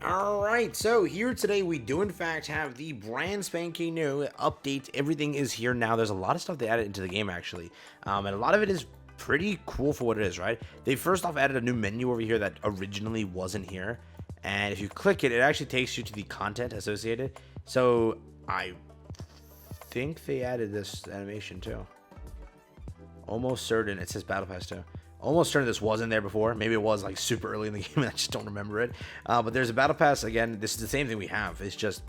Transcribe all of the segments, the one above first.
Alright, so here today we do in fact have the brand spanking new update. Everything is here now. There's a lot of stuff they added into the game actually. And a lot of it is pretty cool for what it is, right? They first off added a new menu over here that originally wasn't here. And if you click it, it actually takes you to the content associated. So I think they added this animation too. Almost certain it says Battle Pass too. Almost certain this wasn't there before. Maybe it was like super early in the game and I just don't remember it. But there's a Battle Pass. Again, this is the same thing we have. It's just,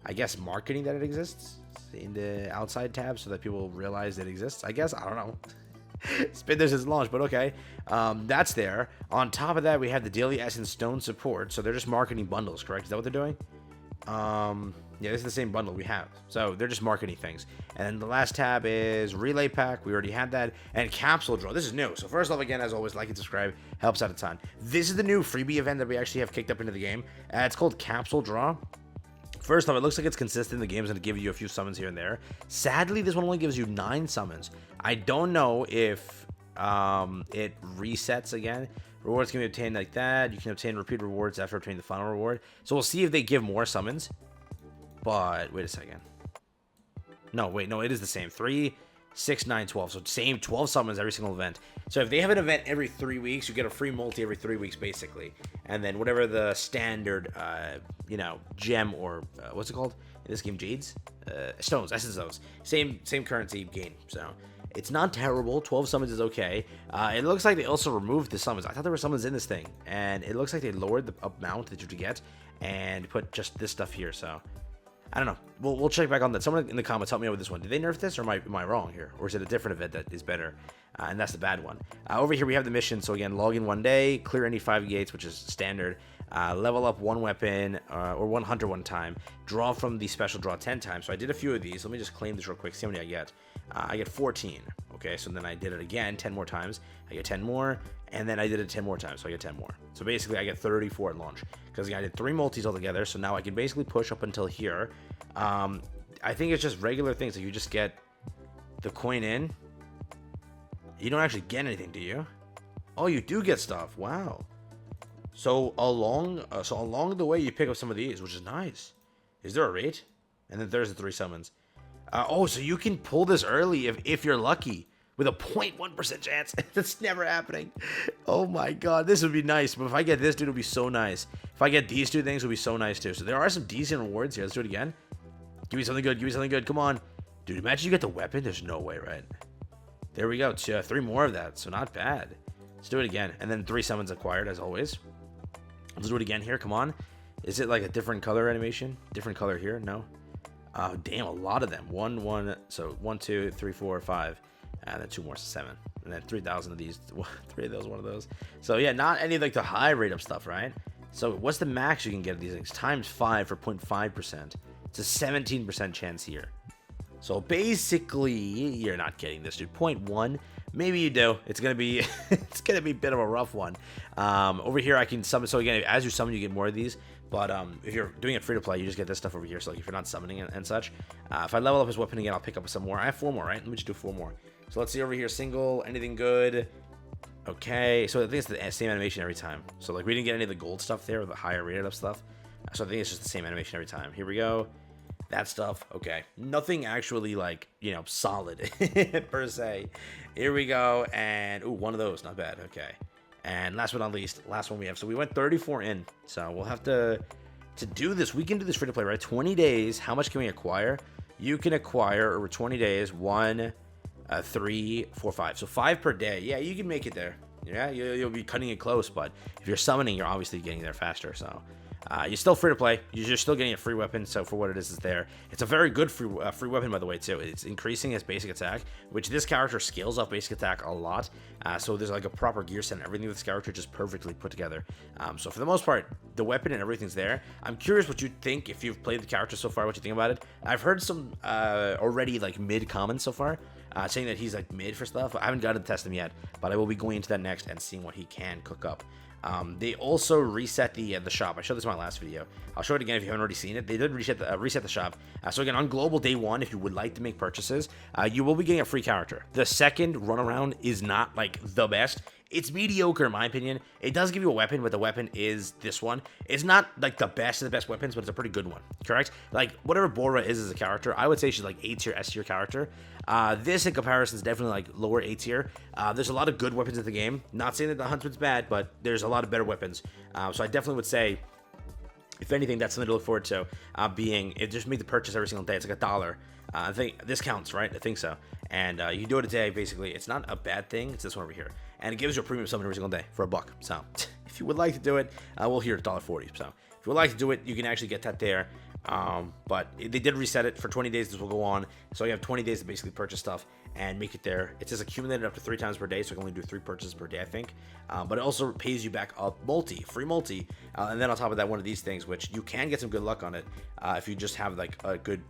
I guess, marketing that it exists in the outside tab so that people realize it exists. I guess, I don't know. It's been there since launch, but okay. That's there. On top of that, we have the Daily Essence Stone support. So they're just marketing bundles, correct? Is that what they're doing? Yeah, this is the same bundle we have. So they're just marketing things. And then the last tab is Relay Pack. We already had that. And Capsule Draw. This is new. So first off, again, as always, like and subscribe. Helps out a ton. This is the new freebie event that we actually have kicked up into the game. It's called Capsule Draw. First off, it looks like it's consistent. The game's going to give you a few summons here and there. Sadly, this one only gives you 9 summons. I don't know if it resets again. Rewards can be obtained like that. You can obtain repeat rewards after obtaining the final reward. So we'll see if they give more summons. But wait a second. No, wait, no, it is the same. 3, 6, 9, 12. So same 12 summons every single event. So if they have an event every 3 weeks, you get a free multi every 3 weeks, basically. And then whatever the standard, gem or what's it called in this game? Jades, stones, essence stones. Same currency gain. So it's not terrible. 12 summons is okay. It looks like they also removed the summons. I thought there were summons in this thing, and it looks like they lowered the amount that you have to get and put just this stuff here. So I don't know. We'll check back on that. Someone in the comments help me out with this one. Did they nerf this, or am I wrong here? Or is it a different event that is better? And that's the bad one. Over here we have the mission. So again, log in 1 day, clear any 5 gates, which is standard. Level up 1 weapon or 1 hunter 1 time. Draw from the special draw 10 times. So I did a few of these. Let me just claim this real quick. See how many I get. I get 14. Okay, so then I did it again 10 more times. I get 10 more. And then I did it 10 more times, so I get 10 more. So basically, I get 34 at launch. Because I did 3 multis altogether, so now I can basically push up until here. I think it's just regular things. Like you just get the coin in. You don't actually get anything, do you? Oh, you do get stuff. Wow. So along the way, you pick up some of these, which is nice. Is there a rate? And then there's the 3 summons. So you can pull this early if you're lucky. With a 0.1% chance. That's never happening. Oh my god, this would be nice. But if I get this, dude, it'll be so nice. If I get these 2 things, it'll be so nice too. So there are some decent rewards here. Let's do it again. Give me something good. Give me something good. Come on. Dude, imagine you get the weapon. There's no way, right? There we go. 3 more of that. So not bad. Let's do it again. And then 3 summons acquired, as always. Let's do it again here. Come on. Is it like a different color animation? Different color here? No. Oh, damn. A lot of them. 1. So 1, 2, 3, 4, 5. And then 2 more, so 7. And then 3,000 of these. 3 of those, 1 of those. So yeah, not any like the high rate of stuff, right? So what's the max you can get of these things? Times 5 for 0.5%. It's a 17% chance here. So basically, you're not getting this, dude. 0.1. Maybe you do. It's gonna be a bit of a rough one. Over here I can summon. So again, as you summon, you get more of these. But if you're doing it free to play, you just get this stuff over here. So like if you're not summoning it and such, if I level up his weapon again, I'll pick up some more. I have 4 more, right? Let me just do 4 more. So let's see over here. Single, anything good? Okay, so I think it's the same animation every time. So like we didn't get any of the gold stuff there or the higher rated up stuff. So I think it's just the same animation every time. Here we go. That stuff. Okay, nothing actually like solid per se. Here we go, and ooh, 1 of those, not bad. Okay, and last but not least, last one we have. So we went 34 in. So we'll have to do this. We can do this free to play, right? 20 days. How much can we acquire? You can acquire over 20 days 1. 3, 4, 5. So 5 per day. Yeah, you can make it there. Yeah, you'll be cutting it close, but if you're summoning, you're obviously getting there faster. So you're still free to play. You're still getting a free weapon. So for what it is, it's there. It's a very good free weapon, by the way, too. It's increasing his basic attack, which this character scales up basic attack a lot. So there's like a proper gear set and everything with this character just perfectly put together. So for the most part, the weapon and everything's there. I'm curious what you think if you've played the character so far. What you think about it? I've heard some already like mid comments so far. Saying that he's like mid for stuff. I haven't got to test him yet, but I will be going into that next and seeing what he can cook up. They also reset the shop. I showed this in my last video. I'll show it again if you haven't already seen it. They did reset the shop. So again, on global day 1, if you would like to make purchases, you will be getting a free character. The second run around is not like the best. It's mediocre in my opinion. It does give you a weapon, but the weapon is this one. It's not like the best of the best weapons, but it's a pretty good one, correct? Like whatever Bora is as a character, I would say she's like A tier, S tier character. This in comparison is definitely like lower A tier. There's a lot of good weapons in the game. Not saying that the Huntsman's bad, but there's a lot of better weapons. So I definitely would say, if anything, that's something to look forward to. Being it just made the purchase every single day. It's like $1. I think this counts, right? I think so. And you do it a day, basically. It's not a bad thing. It's this one over here. And it gives you a premium summon every single day for $1. So if you would like to do it, we'll hear $1.40. So if you would like to do it, you can actually get that there. But they did reset it for 20 days. This will go on. So you have 20 days to basically purchase stuff and make it there. It says accumulated up to 3 times per day. So you can only do 3 purchases per day, I think. But it also pays you back a free multi. And then on top of that, one of these things, which you can get some good luck on it if you just have like a good...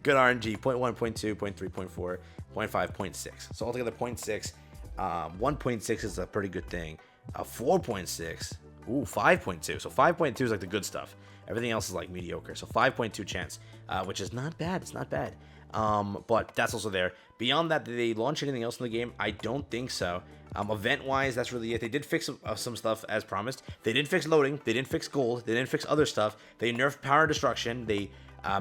good RNG, 0.1, 0.2, 0.3, 0.4, 0.5, 0.6. So altogether 0.6. 1.6 is a pretty good thing. 4.6. Ooh, 5.2. So 5.2 is like the good stuff. Everything else is like mediocre. So 5.2 chance, which is not bad. It's not bad. But that's also there. Beyond that, did they launch anything else in the game? I don't think so. Event-wise, that's really it. They did fix some stuff as promised. They didn't fix loading. They didn't fix gold. They didn't fix other stuff. They nerfed power destruction. They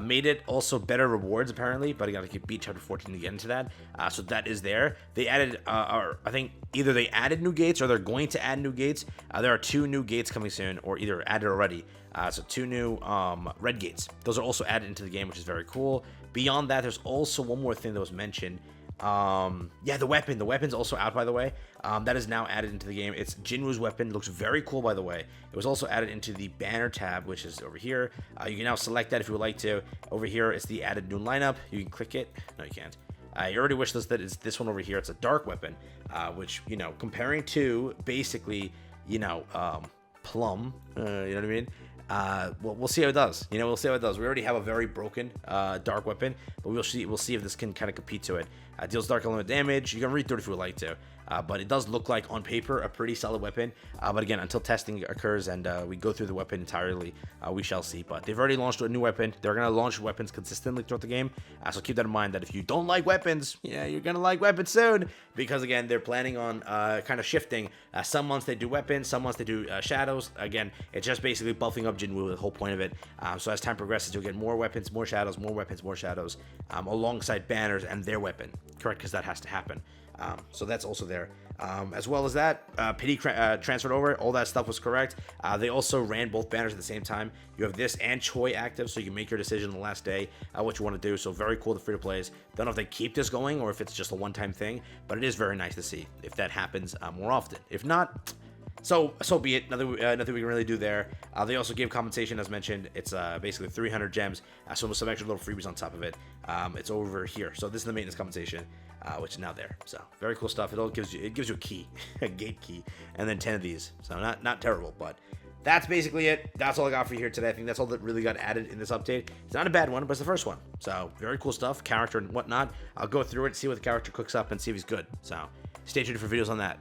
made it also better rewards apparently, but I gotta beat chapter 14 to get into that. So that is there. They added, or I think either they added new gates or they're going to add new gates. There are 2 new gates coming soon, or either added already. So 2 new red gates. Those are also added into the game, which is very cool. Beyond that, there's also one more thing that was mentioned. Yeah, the weapon. The weapon's also out, by the way. That is now added into the game. It's Jinwoo's weapon. Looks very cool, by the way. It was also added into the banner tab, which is over here. You can now select that if you would like to. Over here, it's the added new lineup. You can click it. No, you can't. You already wishlisted it's this one over here. It's a dark weapon, which, you know, comparing to basically, you know, Plum, you know what I mean? We'll see how it does. You know, we'll see how it does. We already have a very broken dark weapon, but we'll see if this can kind of compete to it. Deals dark element damage. You can read through it if you would like to, but it does look like on paper a pretty solid weapon. But again, until testing occurs and we go through the weapon entirely, we shall see. But they've already launched a new weapon. They're gonna launch weapons consistently throughout the game, so keep that in mind. That if you don't like weapons, yeah, you're gonna like weapons soon, because again, they're planning on kind of shifting. Some months they do weapons, some months they do shadows. Again, it's just basically buffing up Jinwoo, the whole point of it. So as time progresses, you'll get more weapons, more shadows, more weapons, more shadows, alongside banners and their weapon. Correct, because that has to happen. So that's also there. As well as that, Pity transferred over. All that stuff was correct. They also ran both banners at the same time. You have this and Choi active, so you can make your decision on the last day what you want to do. So very cool, the free-to-plays. Don't know if they keep this going or if it's just a one-time thing, but it is very nice to see if that happens more often. If not, so be it. Nothing we can really do there. They also gave compensation, as mentioned. It's basically 300 gems, so with some extra little freebies on top of it. It's over here. So this is the maintenance compensation, which is now there. So very cool stuff. It gives you a key, a gate key, and then 10 of these. So not terrible, but that's basically it. That's all I got for you here today. I think that's all that really got added in this update. It's not a bad one, but it's the first one. So very cool stuff, character and whatnot. I'll go through it, see what the character cooks up, and see if he's good. So stay tuned for videos on that.